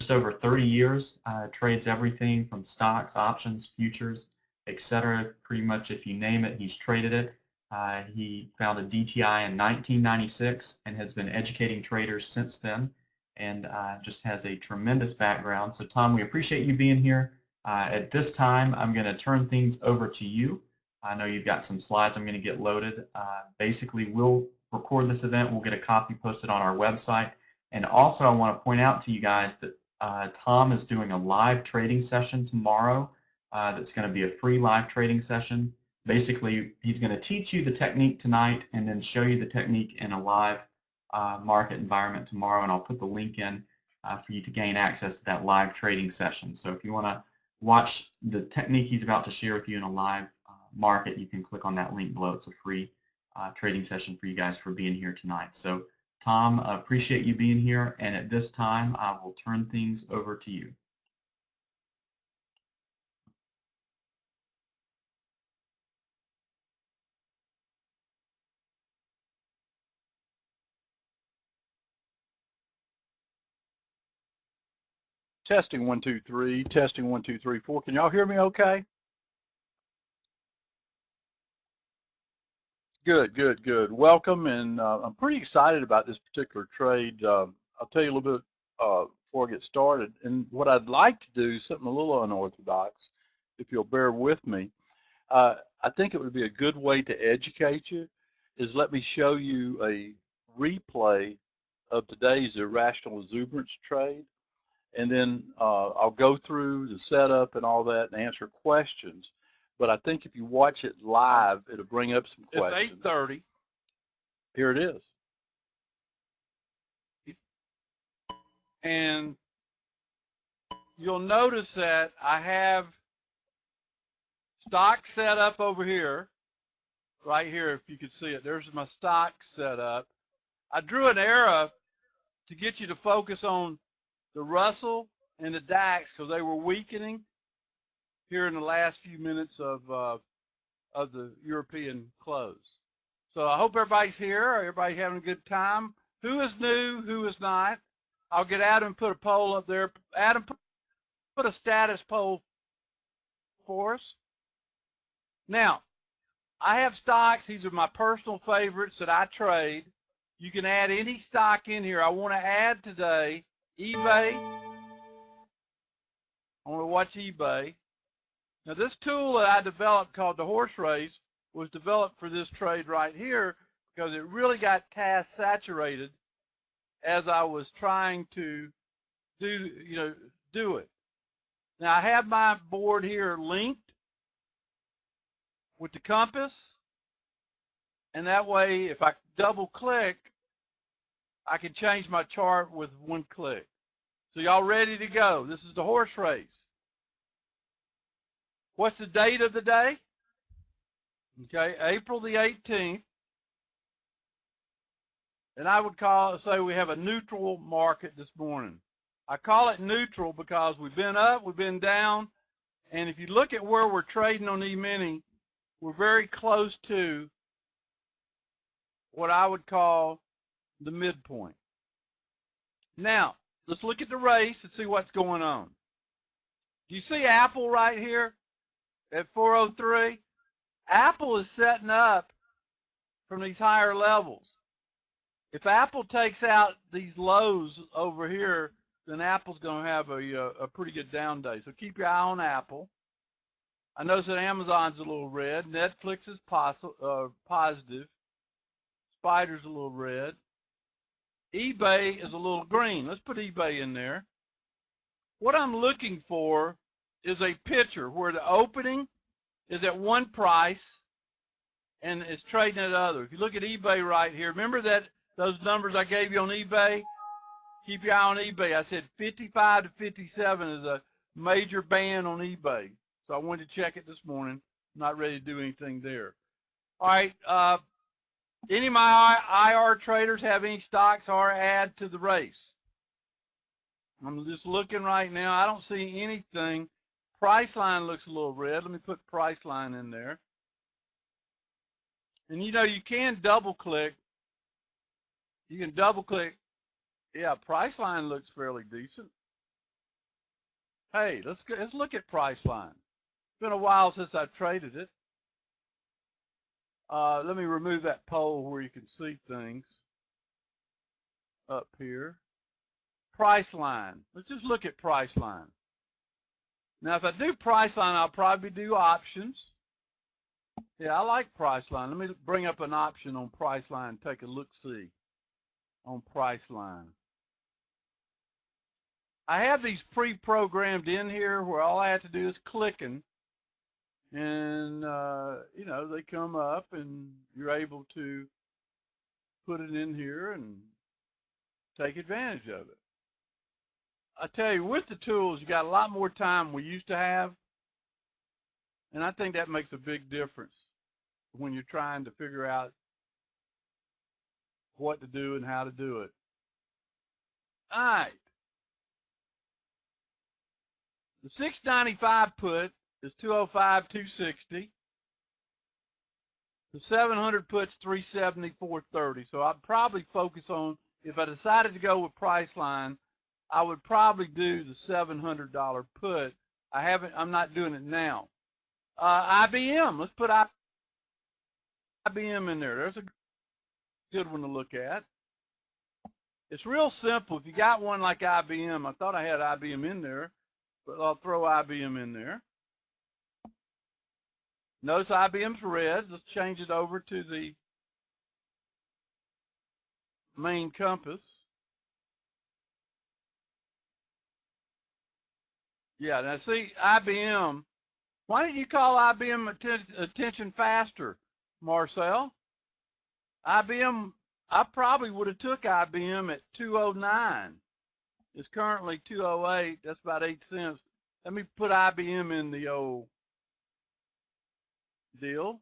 just over 30 years, trades everything from stocks, options, futures, etc. Pretty much if you name it, he's traded it. He founded DTI in 1996 and has been educating traders since then, and just has a tremendous background. So Tom, we appreciate you being here. At this time, I'm going to turn things over to you. I know you've got some slides I'm going to get loaded. Basically, we'll record this event. We'll get a copy posted on our website. And also, I want to point out to you guys that Tom is doing a live trading session tomorrow. That's going to be a free live trading session. Basically, he's going to teach you the technique tonight and then show you the technique in a live market environment tomorrow. And I'll put the link in for you to gain access to that live trading session. So if you want to watch the technique he's about to share with you in a live market, you can click on that link below. It's a free trading session for you guys for being here tonight. So Tom, appreciate you being here, and at this time I will turn things over to you. Testing 1 2 3. Testing 1 2 3 4. Can y'all hear me okay? Good, good, good. Welcome, and I'm pretty excited about this particular trade. I'll tell you a little bit before I get started. And what I'd like to do, something a little unorthodox, if you'll bear with me. I think it would be a good way to educate you, is let me show you a replay of today's Irrational Exuberance trade. And then I'll go through the setup and all that and answer questions. But I think if you watch it live, it'll bring up some questions. It's 8:30. Here it is. And you'll notice that I have stock set up over here, right here, if you can see it. There's my stock set up. I drew an arrow to get you to focus on the Russell and the DAX because they were weakening here in the last few minutes of the European close. So I hope everybody's here. Everybody's having a good time. Who is new? Who is not? I'll get Adam and put a poll up there. Adam, put a status poll for us. Now, I have stocks. These are my personal favorites that I trade. You can add any stock in here. I want to add today eBay. I want to watch eBay. Now, this tool that I developed called the horse race was developed for this trade right here because it really got task saturated as I was trying to do it. Now, I have my board here linked with the compass, and that way, if I double click, I can change my chart with one click. So y'all ready to go? This is the horse race. What's the date of the day? Okay, April the 18th. And I would say we have a neutral market this morning. I call it neutral because we've been up, we've been down, and if you look at where we're trading on E-mini, we're very close to what I would call the midpoint. Now, let's look at the race and see what's going on. Do you see Apple right here at 403? Apple is setting up from these higher levels. If Apple takes out these lows over here, then Apple's going to have a pretty good down day. So keep your eye on Apple. I notice that Amazon's a little red. Netflix is positive. Spider's a little red. eBay is a little green. Let's put eBay in there. What I'm looking for is a picture where the opening is at one price and it's trading at other. If you look at eBay right here, remember that those numbers I gave you on eBay? Keep your eye on eBay. I said 55 to 57 is a major band on eBay. So I wanted to check it this morning. I'm not ready to do anything there. All right. Any of my IR traders have any stocks or add to the race? I'm just looking right now. I don't see anything. Price line looks a little red. Let me put price line in there. And you know, you can double click. You can double click. Yeah, price line looks fairly decent. Hey, let's look at Priceline. It's been a while since I've traded it. Let me remove that poll where you can see things up here. Priceline. Let's just look at Priceline. Now, if I do Priceline, I'll probably do options. Yeah, I like Priceline. Let me bring up an option on Priceline and take a look-see on Priceline. I have these pre-programmed in here where all I have to do is clicking, and you know, they come up and you're able to put it in here and take advantage of it. I tell you, with the tools, you got a lot more time we used to have, and I think that makes a big difference when you're trying to figure out what to do and how to do it. All right. The 695 put is 205.260. The 700 put's 374.30. So I'd probably focus on, if I decided to go with Priceline, I would probably do the $700 put. I'm not doing it now. IBM, let's put IBM in there. There's a good one to look at. It's real simple. If you got one like IBM, I thought I had IBM in there, but I'll throw IBM in there. Notice IBM's red. Let's change it over to the main compass. Yeah, now see, IBM, why didn't you call IBM attention faster, Marcel? IBM, I probably would have took IBM at 209. It's currently 208. That's about 8 cents. Let me put IBM in the old deal.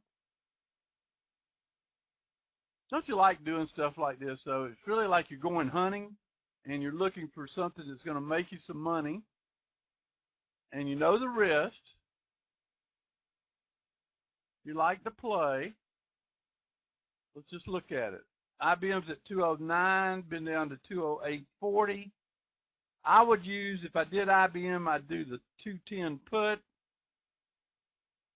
Don't you like doing stuff like this? So it's really like you're going hunting and you're looking for something that's going to make you some money, and you know the risk. You like to play. Let's just look at it. IBM's at 209, been down to 208.40. I would use, if I did IBM, I'd do the 210 put.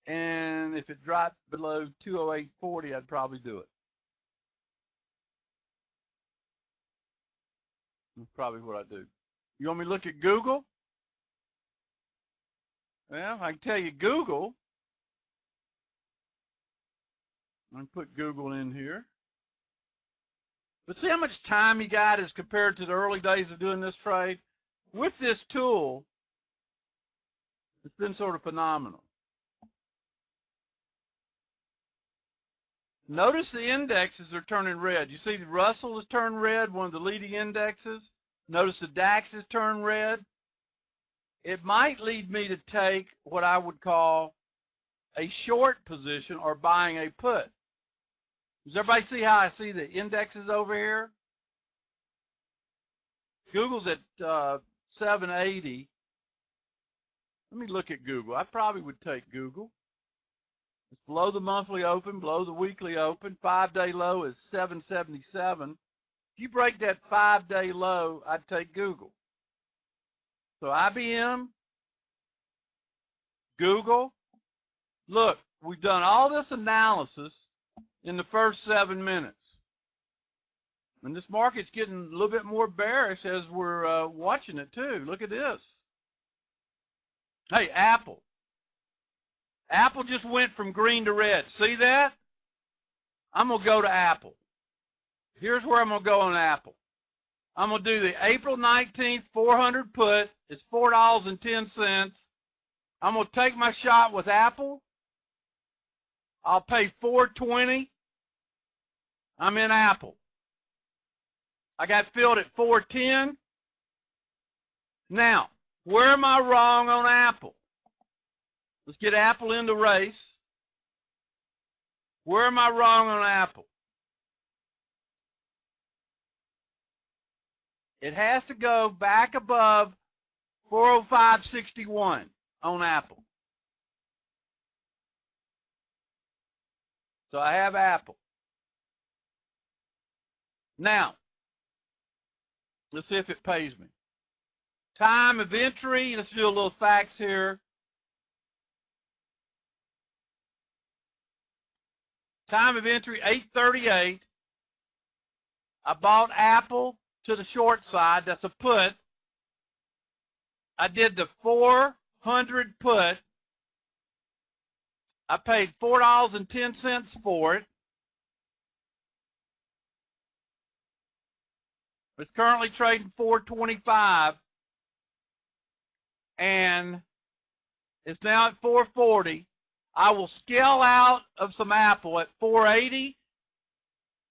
And if it dropped below 208.40, I'd probably do it. That's probably what I do. You want me to look at Google? Well, I can tell you Google. I can put Google in here. But see how much time you got as compared to the early days of doing this trade? With this tool, it's been sort of phenomenal. Notice the indexes are turning red. You see the Russell has turned red, one of the leading indexes. Notice the DAX has turned red. It might lead me to take what I would call a short position or buying a put. Does everybody see how I see the indexes over here? Google's at 780. Let me look at Google. I probably would take Google. It's below the monthly open, below the weekly open. 5-day low is 777. If you break that 5-day low, I'd take Google. So IBM, Google. Look, we've done all this analysis in the first 7 minutes. And this market's getting a little bit more bearish as we're watching it too. Look at this. Hey, Apple. Apple just went from green to red. See that? I'm going to go to Apple. Here's where I'm going to go on Apple. I'm going to do the April 19th 400 put. It's $4.10. I'm going to take my shot with Apple. I'll pay $4.20. I'm in Apple. I got filled at $4.10. Now, where am I wrong on Apple? Let's get Apple in the race. Where am I wrong on Apple? It has to go back above 405.61 on Apple. So I have Apple. Now, let's see if it pays me. Time of entry, let's do a little facts here. Time of entry, 8:38. I bought Apple to the short side. That's a put. I did the 400 put. I paid $4.10 for it. It's currently trading $4.25, and it's now at $4.40. I will scale out of some Apple at $4.80.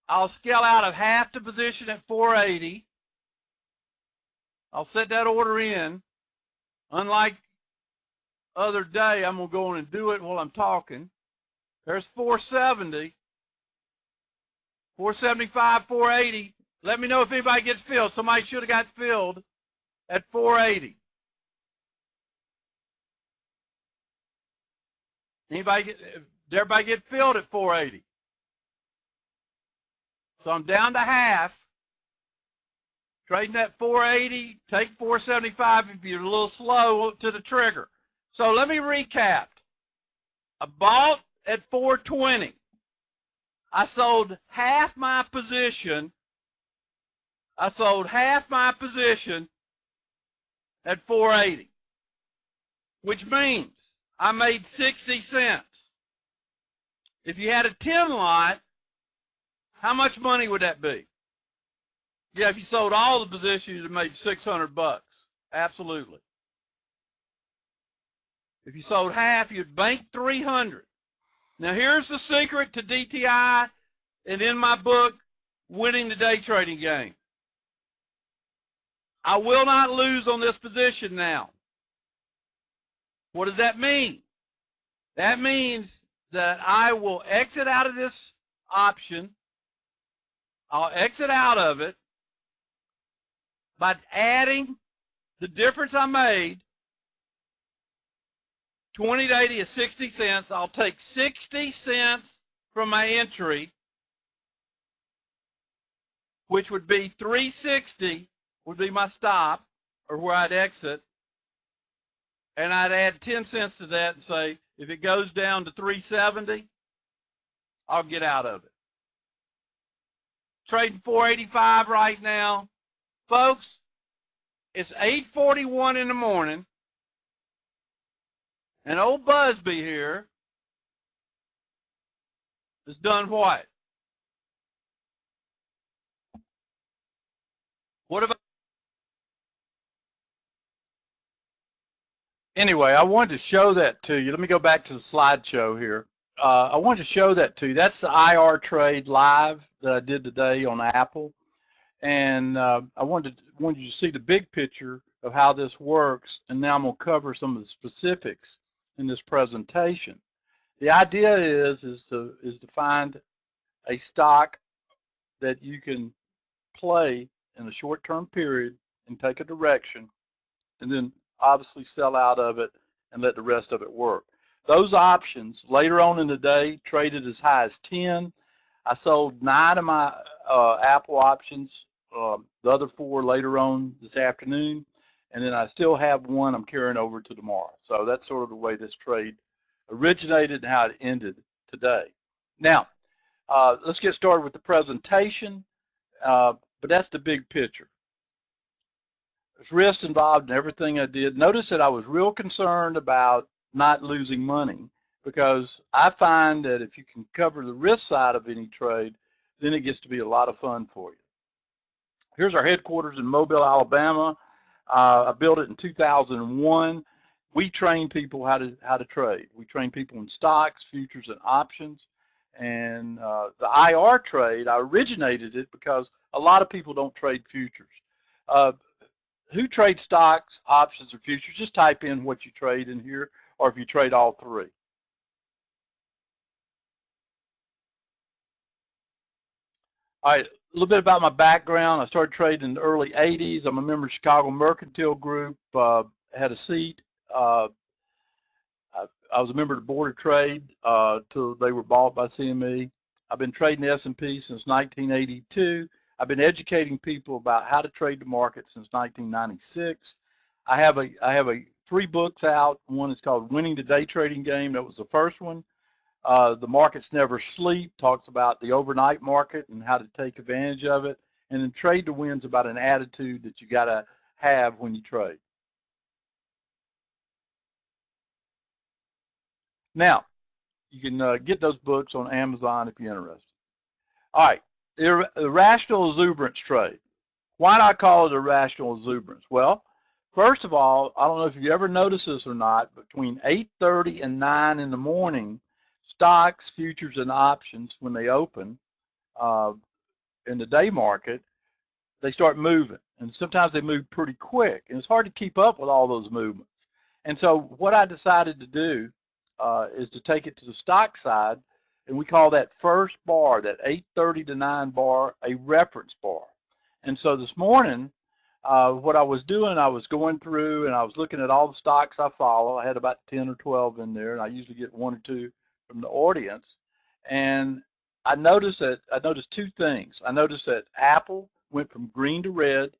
I'll scale out of half the position at $4.80. I'll set that order in. Unlike other day, I'm going to go in and do it while I'm talking. There's $4.70, $4.75, $4.80. Let me know if anybody gets filled. Somebody should have got filled at $4.80. Did everybody get filled at $4.80? So I'm down to half. Trading at $4.80, take $4.75 if you're a little slow to the trigger. So let me recap. I bought at $4.20. I sold half my position. I sold half my position at $4.80, which means I made 60 cents. If you had a 10 lot, how much money would that be? Yeah, if you sold all the positions, you'd have made $600. Absolutely. If you sold half, you'd bank $300. Now, here's the secret to DTI and in my book, Winning the Day Trading Game. I will not lose on this position now. What does that mean? That means that I will exit out of this option. I'll exit out of it by adding the difference I made, 20 to 80 is 60 cents. I'll take 60 cents from my entry, which would be 360 would be my stop, or where I'd exit, and I'd add 10 cents to that and say, if it goes down to 370, I'll get out of it. Trading 485 right now. Folks, it's 8:41 in the morning, and old Busby here has done what? What about? Anyway, I wanted to show that to you. Let me go back to the slideshow here. I wanted to show that to you. That's the IR trade live that I did today on Apple. And I wanted you to see the big picture of how this works. And now I'm going to cover some of the specifics in this presentation. The idea is to find a stock that you can play in a short-term period and take a direction, and then obviously sell out of it and let the rest of it work. Those options later on in the day traded as high as 10. I sold 9 of my Apple options, the other 4 later on this afternoon, and then I still have 1 I'm carrying over to tomorrow. So that's sort of the way this trade originated and how it ended today. Now, let's get started with the presentation, but that's the big picture. There's risk involved in everything I did. Notice that I was real concerned about not losing money, because I find that if you can cover the risk side of any trade, then it gets to be a lot of fun for you. Here's our headquarters in Mobile, Alabama. I built it in 2001. We train people how to trade. We train people in stocks, futures, and options. And the IR trade, I originated it because a lot of people don't trade futures. Who trades stocks, options, or futures? Just type in what you trade in here, or if you trade all 3. All right, a little bit about my background. I started trading in the early 80s. I'm a member of Chicago Mercantile Group, had a seat. I was a member of the Board of Trade till they were bought by CME. I've been trading the S&P since 1982. I've been educating people about how to trade the market since 1996. I have 3 books out. One is called Winning the Day Trading Game. That was the first one. The Markets Never Sleep talks about the overnight market and how to take advantage of it. And then Trade to Win's about an attitude that you got to have when you trade. Now, you can get those books on Amazon if you're interested. All right, irrational exuberance trade. Why do I call it irrational exuberance? Well, first of all, I don't know if you ever noticed this or not, between 8:30 and 9 in the morning, stocks, futures, and options, when they open in the day market, they start moving. And sometimes they move pretty quick. And it's hard to keep up with all those movements. And so what I decided to do is to take it to the stock side, and we call that first bar, that 8:30 to 9 bar, a reference bar. And so this morning, what I was doing, I was going through and I was looking at all the stocks I follow. I had about 10 or 12 in there, and I usually get 1 or 2 from the audience. And I noticed 2 things. I noticed that Apple went from green to red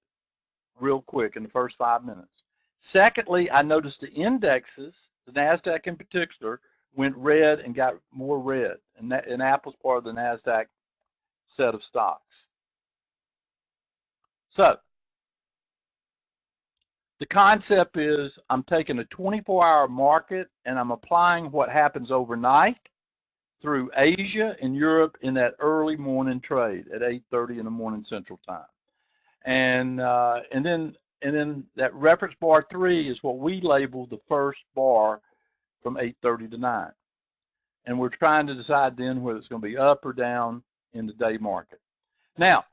real quick in the first 5 minutes. Secondly, I noticed the indexes, the NASDAQ in particular, went red and got more red. And Apple's part of the NASDAQ set of stocks. So the concept is I'm taking a 24-hour market and I'm applying what happens overnight through Asia and Europe in that early morning trade at 8:30 in the morning Central Time. And then that reference bar 3 is what we label the first bar from 8:30 to 9. And we're trying to decide then whether it's going to be up or down in the day market. Now,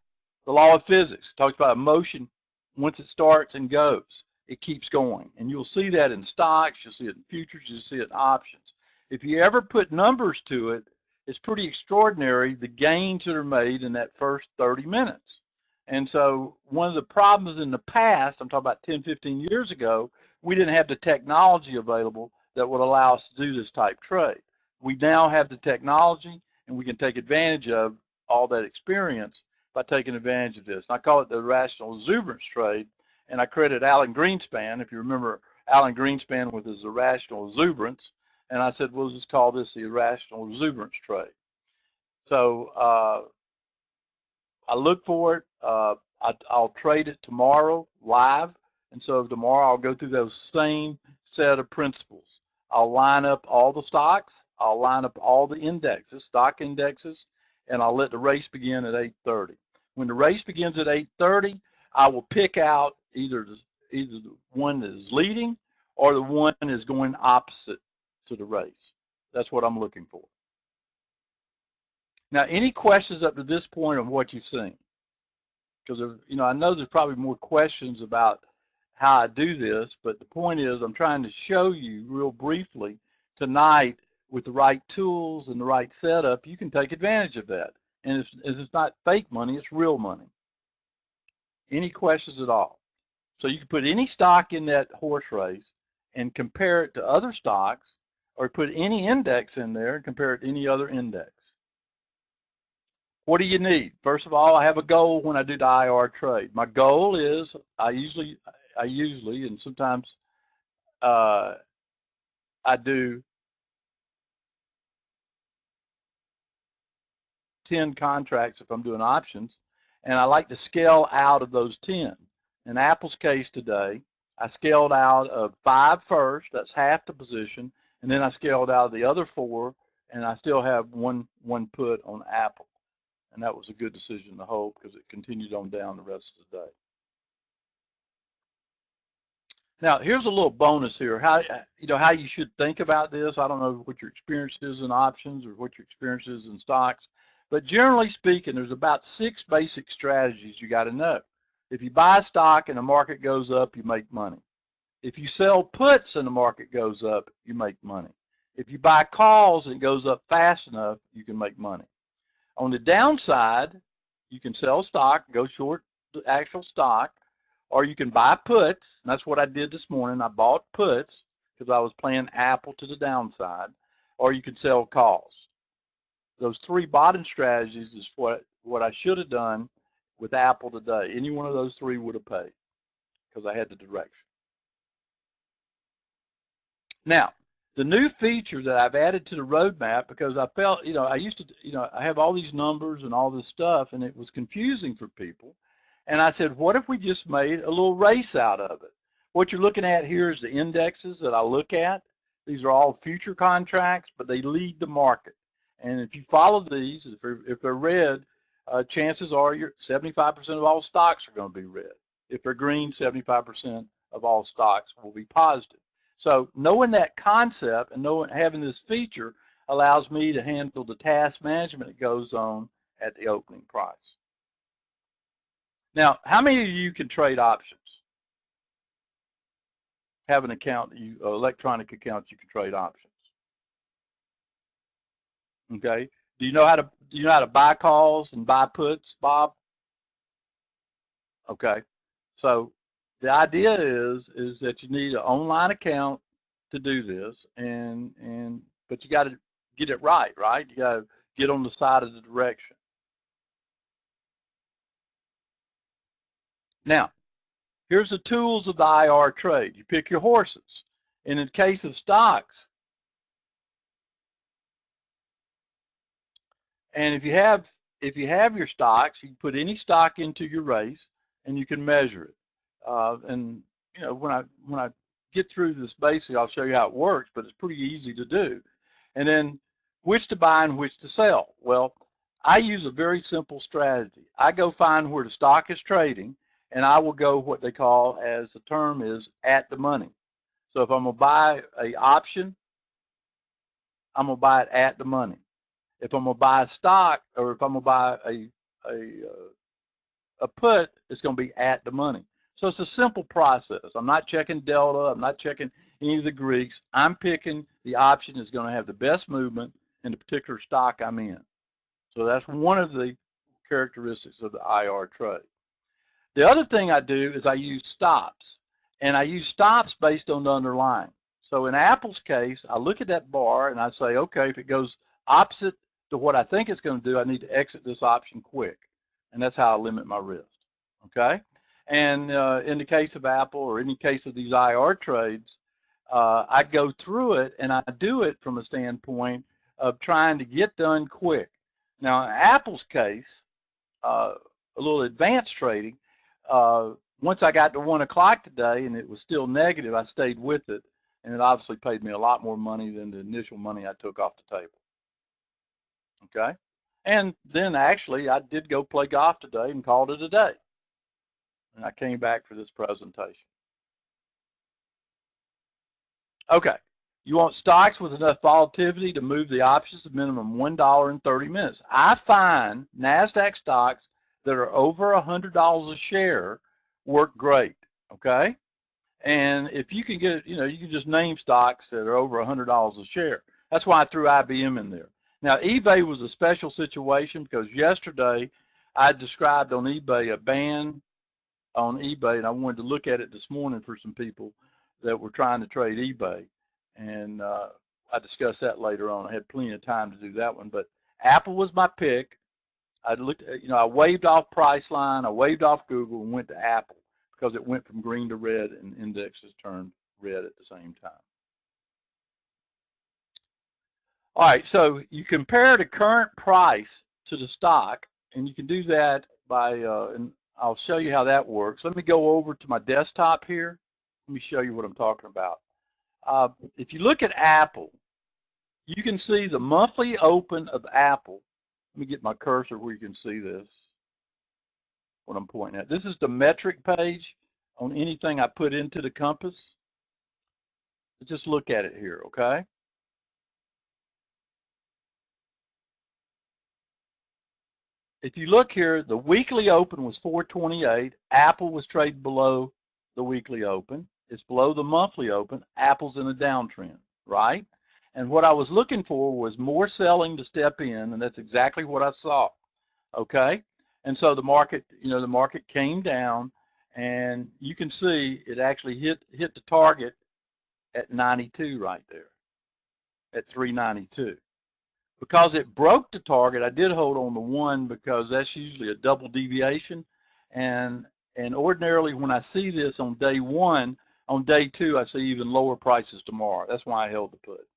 the law of physics talks about motion. Once it starts and goes, it keeps going. And you'll see that in stocks, you'll see it in futures, you'll see it in options. If you ever put numbers to it, it's pretty extraordinary the gains that are made in that first 30 minutes. And so one of the problems in the past, I'm talking about 10, 15 years ago, we didn't have the technology available that would allow us to do this type trade. We now have the technology, and we can take advantage of all that experience by taking advantage of this. And I call it the irrational exuberance trade, and I credit Alan Greenspan. If you remember Alan Greenspan with his irrational exuberance, and I said, we'll just call this the irrational exuberance trade. So I look for it. I'll trade it tomorrow live, and so tomorrow I'll go through those same set of principles. I'll line up all the stocks. I'll line up all the indexes, stock indexes, and I'll let the race begin at 8:30. When the race begins at 8:30, I will pick out either the one that is leading or the one that is going opposite to the race. That's what I'm looking for. Now, any questions up to this point on what you've seen? Because I know there's probably more questions about how I do this, but the point is I'm trying to show you real briefly tonight with the right tools and the right setup, you can take advantage of that. And it's not fake money, it's real money. Any questions at all? So you can put any stock in that horse race and compare it to other stocks, or put any index in there and compare it to any other index. What do you need? First of all, I have a goal when I do the IR trade. My goal is I usually and sometimes I do 10 contracts if I'm doing options, and I like to scale out of those 10. In Apple's case today, I scaled out of 5 first, that's half the position, and then I scaled out of the other 4, and I still have one put on Apple. And that was a good decision to hold because it continued on down the rest of the day. Now, here's a little bonus here. How you should think about this. I don't know what your experience is in options or what your experience is in stocks, but generally speaking, there's about 6 basic strategies you got to know. If you buy stock and the market goes up, you make money. If you sell puts and the market goes up, you make money. If you buy calls and it goes up fast enough, you can make money. On the downside, you can sell stock, go short the actual stock, or you can buy puts, and that's what I did this morning. I bought puts because I was playing Apple to the downside, or you can sell calls. Those 3 bottom strategies is what I should have done with Apple today. Any one of those 3 would have paid because I had the direction. Now, the new feature that I've added to the roadmap, because I felt, I used to, I have all these numbers and all this stuff, and it was confusing for people. And I said, what if we just made a little race out of it? What you're looking at here is the indexes that I look at. These are all future contracts, but they lead the market. And if you follow these, if they're red, chances are 75% of all stocks are going to be red. If they're green, 75% of all stocks will be positive. So knowing that concept and having this feature allows me to handle the task management that goes on at the opening price. Now, how many of you can trade options? Have an account, electronic account you can trade options. Okay. Do you know how to buy calls and buy puts, Bob? Okay. So the idea is that you need an online account to do this, but you got to get it right? You got to get on the side of the direction. Now, here's the tools of the IR trade. You pick your horses. And in the case of stocks, and if you have your stocks, you can put any stock into your race, and you can measure it. And when I get through this basic, I'll show you how it works, but it's pretty easy to do. And then which to buy and which to sell. Well, I use a very simple strategy. I go find where the stock is trading, and I will go what they call, as the term is, at the money. So if I'm going to buy an option, I'm going to buy it at the money. If I'm going to buy a stock, or if I'm going to buy a put, it's going to be at the money. So it's a simple process. I'm not checking delta. I'm not checking any of the Greeks. I'm picking the option that's going to have the best movement in the particular stock I'm in. So that's one of the characteristics of the IR trade. The other thing I do is I use stops. And I use stops based on the underlying. So in Apple's case, I look at that bar and I say, okay, if it goes opposite to what I think it's going to do, I need to exit this option quick. And that's how I limit my risk. Okay? And in the case of Apple, or in the case of these IR trades, I go through it and I do it from a standpoint of trying to get done quick. Now, in Apple's case, a little advanced trading, once I got to 1 o'clock today and it was still negative, I stayed with it, and it obviously paid me a lot more money than the initial money I took off the table. Okay? And then actually I did go play golf today and called it a day. And I came back for this presentation. Okay. You want stocks with enough volatility to move the options a minimum $1 in 30 minutes. I find NASDAQ stocks that are over $100 a share work great, okay? And if you can get, you can just name stocks that are over $100 a share. That's why I threw IBM in there. Now, eBay was a special situation because yesterday I described on eBay a ban on eBay, and I wanted to look at it this morning for some people that were trying to trade eBay. And I discussed that later on. I had plenty of time to do that one. But Apple was my pick. I looked, I waved off Priceline, I waved off Google, and went to Apple because it went from green to red, and indexes turned red at the same time. All right, so you compare the current price to the stock, and you can do that by, and I'll show you how that works. Let me go over to my desktop here. Let me show you what I'm talking about. If you look at Apple, you can see the monthly open of Apple. Let me get my cursor where you can see this, what I'm pointing at. This is the metric page on anything I put into the compass. Just look at it here, okay? If you look here, the weekly open was 428. Apple was trading below the weekly open. It's below the monthly open. Apple's in a downtrend, right? And what I was looking for was more selling to step in, and that's exactly what I saw, okay? And so the market, the market came down, and you can see it actually hit the target at 92 right there, at 392. Because it broke the target, I did hold on to 1 because that's usually a double deviation, and ordinarily when I see this on day 1, On day 2, I see even lower prices tomorrow. That's why I held the put.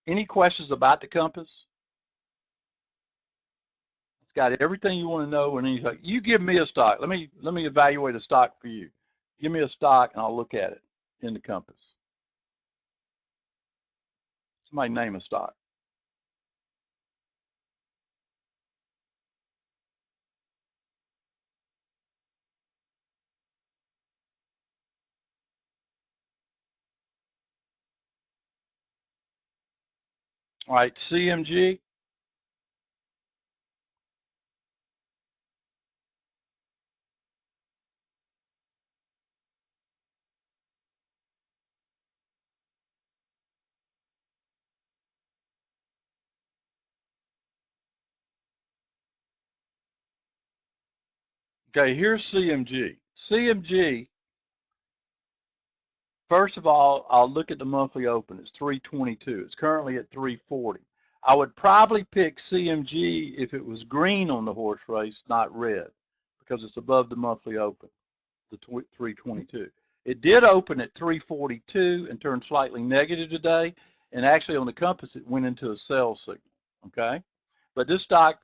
Any questions about the compass? It's got everything you want to know and anything. You give me a stock. Let me evaluate a stock for you. Give me a stock and I'll look at it in the compass. Somebody name a stock. All right, CMG. Okay, here's CMG. CMG, first of all, I'll look at the monthly open. It's 322. It's currently at 340. I would probably pick CMG if it was green on the horse race, not red, because it's above the monthly open, the 322. It did open at 342 and turned slightly negative today, and actually on the compass it went into a sell signal, okay? But this stock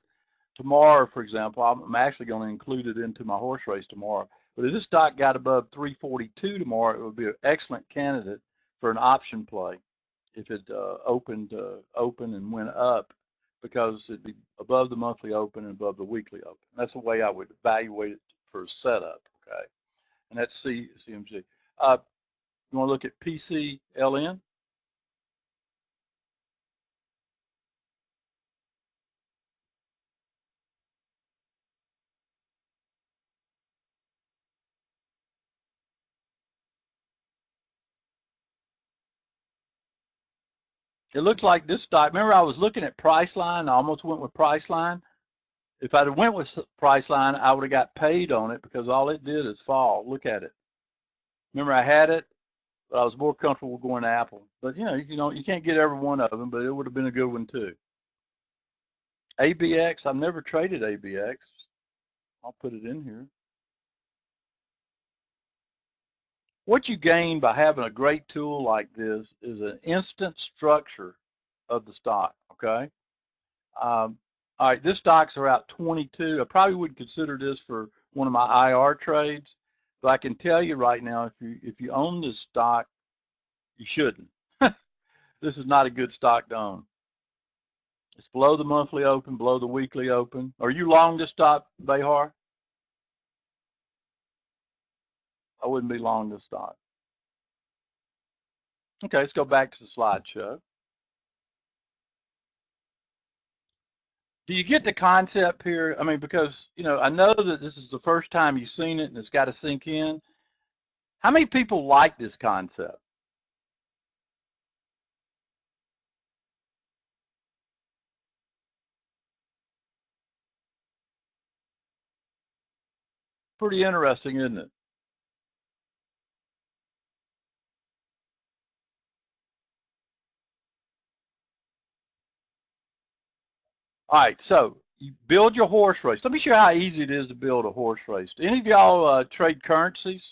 tomorrow, for example, I'm actually going to include it into my horse race tomorrow. But if this stock got above 342 tomorrow, it would be an excellent candidate for an option play if it opened open and went up, because it'd be above the monthly open and above the weekly open. That's the way I would evaluate it for a setup, okay? And that's CMG. You want to look at PCLN? It looks like this stock, remember I was looking at Priceline, I almost went with Priceline. If I'd have went with Priceline, I would have got paid on it because all it did is fall. Look at it. Remember I had it, but I was more comfortable going to Apple. But you can't get every one of them, but it would have been a good one too. ABX, I've never traded ABX. I'll put it in here. What you gain by having a great tool like this is an instant structure of the stock, okay? All right, this stocks are out 22. I probably wouldn't consider this for one of my IR trades, but I can tell you right now, if you own this stock, you shouldn't. This is not a good stock to own. It's below the monthly open, below the weekly open. Are you long this stock, Behar? I wouldn't be long this stock. Okay, let's go back to the slideshow. Do you get the concept here? I mean, because, I know that this is the first time you've seen it and it's got to sink in. How many people like this concept? Pretty interesting, isn't it? All right, so you build your horse race. Let me show you how easy it is to build a horse race. Do any of y'all trade currencies?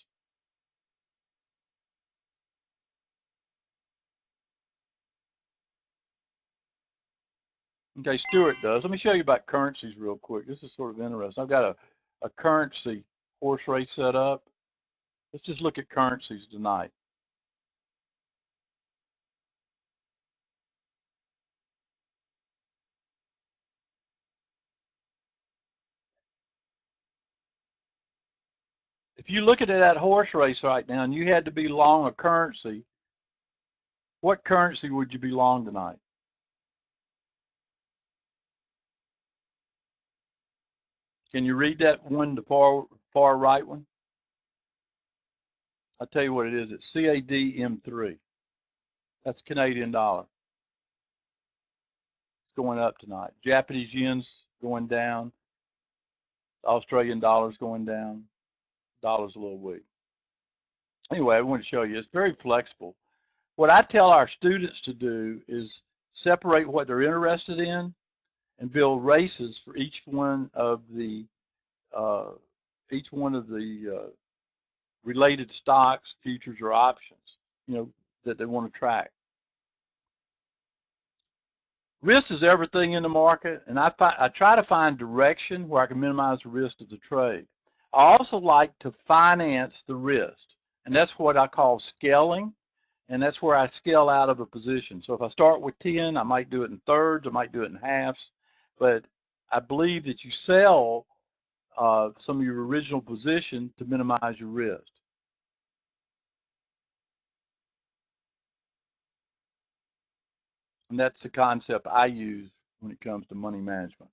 Okay, Stuart does. Let me show you about currencies real quick. This is sort of interesting. I've got a currency horse race set up. Let's just look at currencies tonight. If you look at that horse race right now and you had to be long a currency, what currency would you be long tonight? Can you read that one, the far right one? I'll tell you what it is. It's CADM3. That's Canadian dollar. It's going up tonight. Japanese yen's going down. Australian dollar's going down. Dollar's a little weak. Anyway, I want to show you. It's very flexible. What I tell our students to do is separate what they're interested in and build races for each one of the related stocks, futures, or options, that they want to track. Risk is everything in the market, and I try to find direction where I can minimize the risk of the trade. I also like to finance the risk, and that's what I call scaling, and that's where I scale out of a position. So if I start with 10, I might do it in thirds, I might do it in halves, but I believe that you sell some of your original position to minimize your risk. And that's the concept I use when it comes to money management.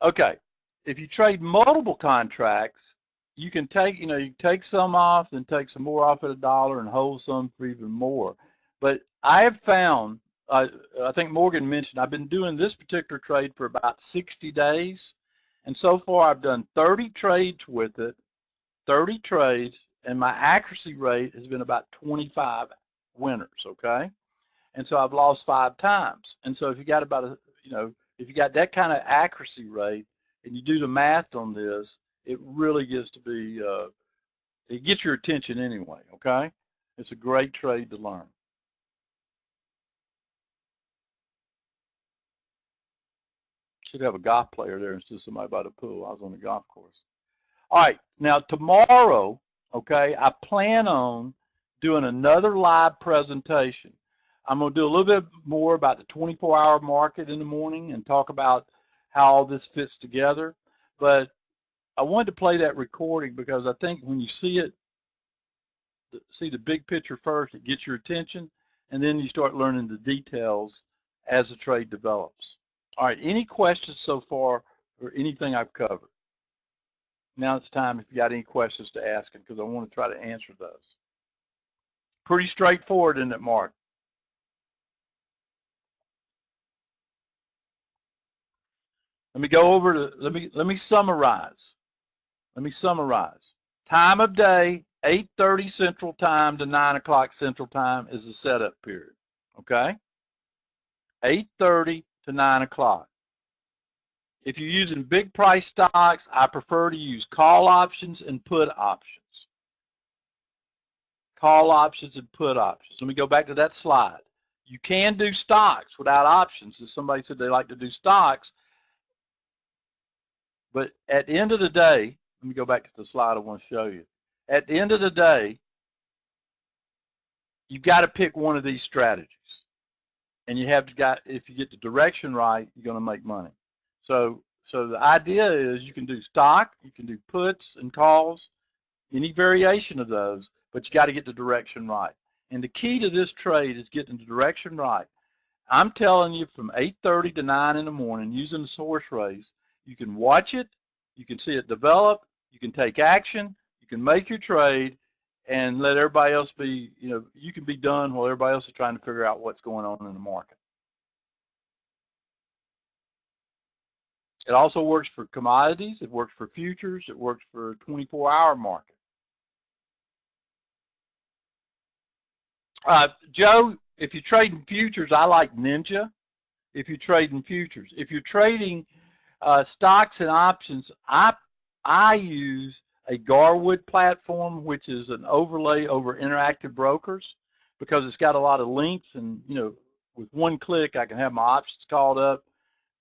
Okay, if you trade multiple contracts, you can take, you take some off, then take some more off at $1 and hold some for even more. But I have found, I think Morgan mentioned, I've been doing this particular trade for about 60 days. And so far I've done 30 trades with it, 30 trades, and my accuracy rate has been about 25 winners, okay? And so I've lost 5 times. And so if you got about if you got that kind of accuracy rate and you do the math on this, it really gets to be, it gets your attention anyway, okay? It's a great trade to learn. Should have a golf player there instead of somebody by the pool. I was on the golf course. All right, now tomorrow, okay, I plan on doing another live presentation. I'm going to do a little bit more about the 24-hour market in the morning and talk about how all this fits together. But I wanted to play that recording because I think when you see it, see the big picture first, it gets your attention, and then you start learning the details as the trade develops. All right, any questions so far or anything I've covered? Now it's time if you got any questions to ask them because I want to try to answer those. Pretty straightforward, isn't it, Mark? Let me go over to, let me summarize. Let me summarize. Time of day, 8:30 Central Time to 9 o'clock Central Time is the setup period, okay? 8:30 to 9 o'clock. If you're using big price stocks, I prefer to use call options and put options. Call options and put options. Let me go back to that slide. You can do stocks without options. If somebody said they like to do stocks, but at the end of the day, let me go back to the slide I want to show you. At the end of the day, you've got to pick one of these strategies. And you have to if you get the direction right, you're going to make money. So the idea is you can do stock, you can do puts and calls, any variation of those, but you got to get the direction right. And the key to this trade is getting the direction right. I'm telling you from 8:30 to 9 in the morning using the source race, you can watch it, you can see it develop, you can take action, you can make your trade, and let everybody else be, you can be done while everybody else is trying to figure out what's going on in the market. It also works for commodities, it works for futures, it works for a 24-hour market. Joe, if you're trading futures, I like Ninja. If you're trading futures. If you're trading stocks and options, I use a Garwood platform, which is an overlay over Interactive Brokers, because it's got a lot of links, and with one click I can have my options called up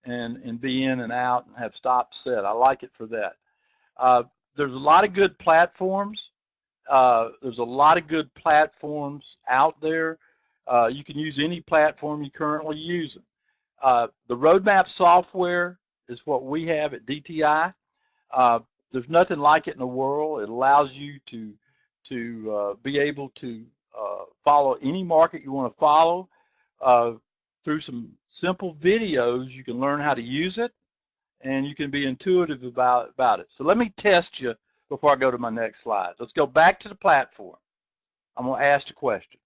and be in and out and have stops set. I like it for that. There's a lot of good platforms. There's a lot of good platforms out there. You can use any platform you're currently using. The roadmap software is what we have at DTI. There's nothing like it in the world. It allows you to be able to follow any market you want to follow. Through some simple videos, you can learn how to use it, and you can be intuitive about it. So let me test you before I go to my next slide. Let's go back to the platform. I'm going to ask a question.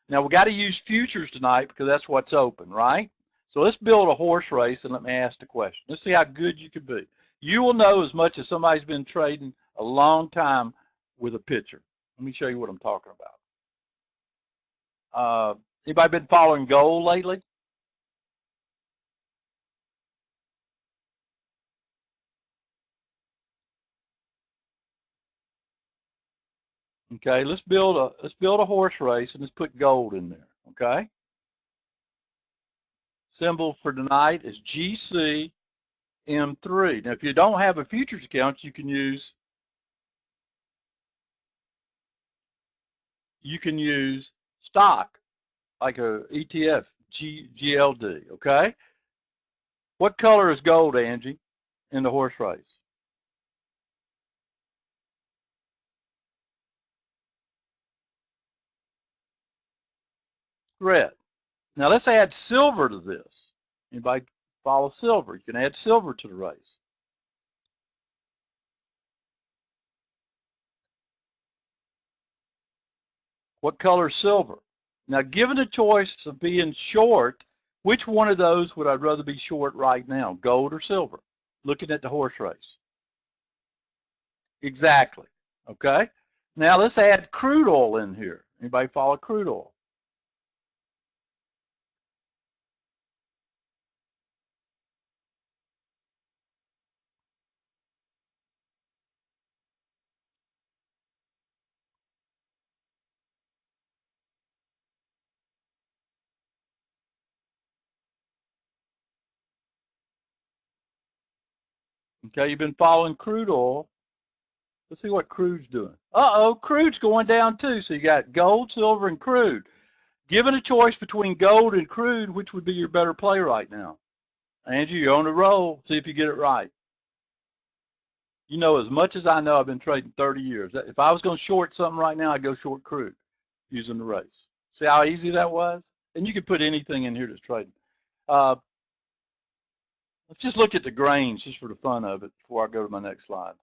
Now, we've got to use futures tonight because that's what's open, right? So let's build a horse race, and let me ask the question. Let's see how good you can be. You will know as much as somebody's been trading a long time with a picture. Let me show you what I'm talking about. Anybody been following gold lately? Okay, let's build a horse race and let's put gold in there. Okay. Symbol for tonight is GCM3. Now, if you don't have a futures account, you can use stock, like a ETF, GLD. Okay. What color is gold, Angie, in the horse race? Red. Now let's add silver to this. Anybody follow silver? You can add silver to the race. What color is silver? Now, given the choice of being short, which one of those would I rather be short right now, gold or silver? Looking at the horse race. Exactly. Okay. Now let's add crude oil in here. Anybody follow crude oil? Okay, you've been following crude oil. Let's see what crude's doing. Uh-oh, crude's going down too. So you got gold, silver, and crude. Given a choice between gold and crude, which would be your better play right now? Angie, you're on the roll. See if you get it right. You know, as much as I know, I've been trading 30 years. If I was going to short something right now, I'd go short crude using the race. See how easy that was? And you could put anything in here that's trading. Let's just look at the grains just for the fun of it before I go to my next slide.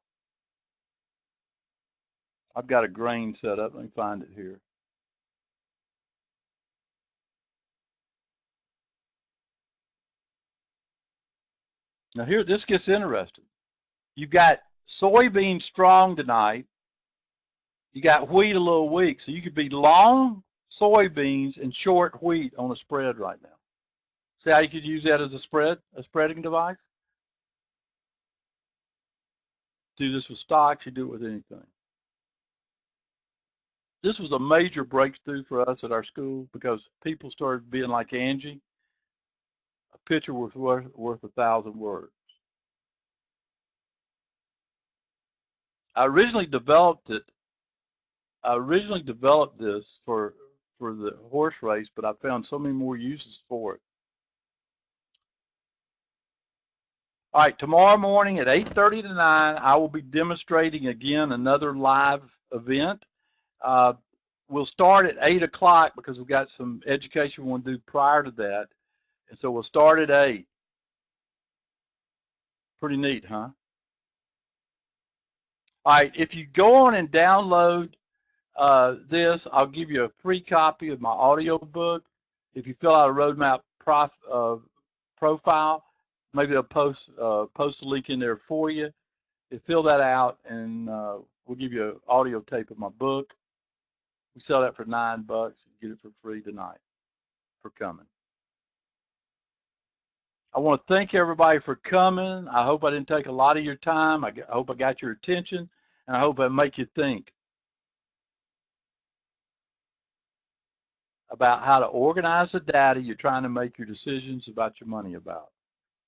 I've got a grain set up. Let me find it here. Now here, this gets interesting. You've got soybeans strong tonight. You got wheat a little weak. So you could be long soybeans and short wheat on a spread right now. See how you could use that as a spreading device? Do this with stocks, you do it with anything. This was a major breakthrough for us at our school because people started being like Angie. A picture was worth 1,000 words. I originally developed this for the horse race, but I found so many more uses for it. All right, tomorrow morning at 8:30 to 9, I will be demonstrating again another live event. We'll start at 8 o'clock because we've got some education we want to do prior to that. And so we'll start at 8. Pretty neat, huh? All right, if you go on and download this, I'll give you a free copy of my audio book. If you fill out a roadmap profile, maybe they'll post a link in there for you. You fill that out, and we'll give you an audio tape of my book. We sell that for $9. You get it for free tonight for coming. I want to thank everybody for coming. I hope I didn't take a lot of your time. I hope I got your attention, and I hope I make you think about how to organize the data you're trying to make your decisions about your money about.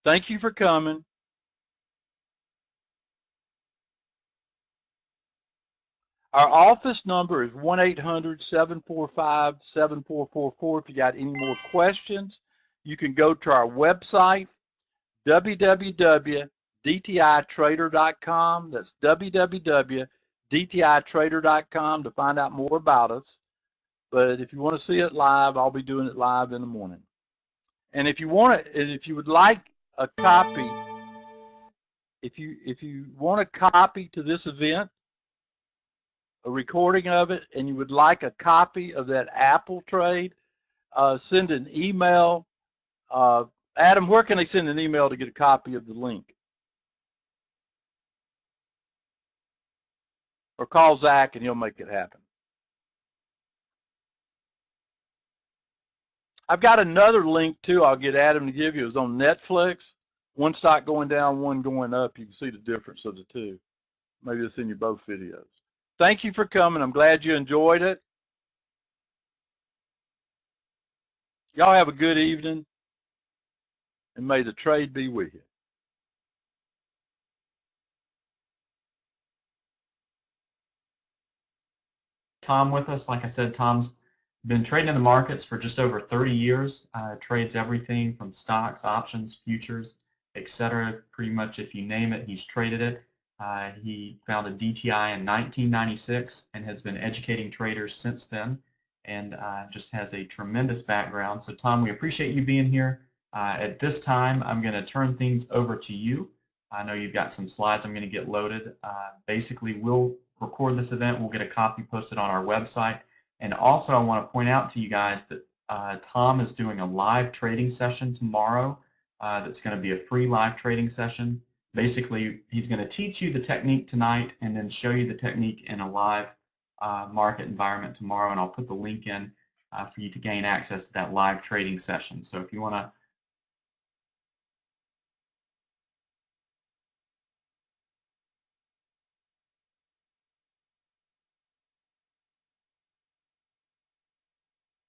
Thank you for coming. Our office number is 1-800-745-7444. If you got any more questions, you can go to our website, www.dtitrader.com. That's www.dtitrader.com to find out more about us. But if you want to see it live, I'll be doing it live in the morning. And if you want to, and if you would like a copy, if you want a copy to this event, a recording of it, and you would like a copy of that Apple trade, send an email. Adam, where can they send an email to get a copy of the link? Or call Zach and he'll make it happen. I've got another link too I'll get Adam to give you. It's on Netflix. One stock going down, one going up. You can see the difference of the two. Maybe it's in your both videos. thank you for coming. I'm glad you enjoyed it. Y'all have a good evening, and may the trade be with you. Tom with us. Like I said, Tom's been trading in the markets for just over 30 years, trades everything from stocks, options, futures, etc. Pretty much if you name it, he's traded it. He founded DTI in 1996 and has been educating traders since then, and just has a tremendous background. So Tom, we appreciate you being here. At this time, I'm going to turn things over to you. I know you've got some slides I'm going to get loaded. Basically, we'll record this event. We'll get a copy posted on our website. And also, I want to point out to you guys that Tom is doing a live trading session tomorrow. That's going to be a free live trading session. Basically, he's going to teach you the technique tonight and then show you the technique in a live market environment tomorrow. And I'll put the link in for you to gain access to that live trading session. So if you want to